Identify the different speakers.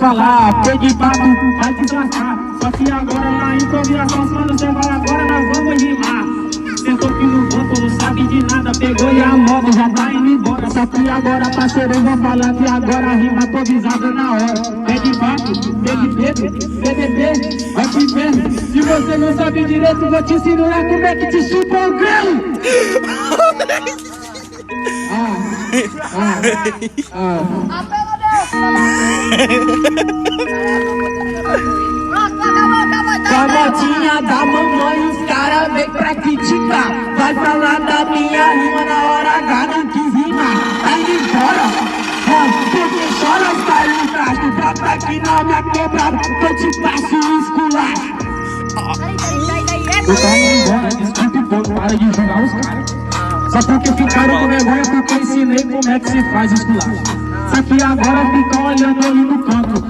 Speaker 1: falar, peguei papo, vai deslascar. Só que agora na improvisação, quando cê vai agora nós vamos rimar. Sentou aqui no banco, não sabe de nada, pegou e a moda já tá indo embora. Só que agora, parceiro, eu vou falar que agora a rima improvisada na hora. Pegue papo, pegue dedo, BBB, vai te vendo. Se você não sabe direito, vou te ensinar como é que te chupa o grelo. Com a motinha da mamãe os caras vem pra criticar. Vai falar da minha rima na hora H, não quis rimar. Tá indo embora, porque chora, sai no traste. Bota aqui na minha quebrada, que eu te passo o esculacho. Eu tô indo embora, desculpe o povo, para de jogar os caras. Só porque ficaram com vergonha, porque eu ensinei como é que se faz esculacho. Só que agora ficam olhando ali no canto.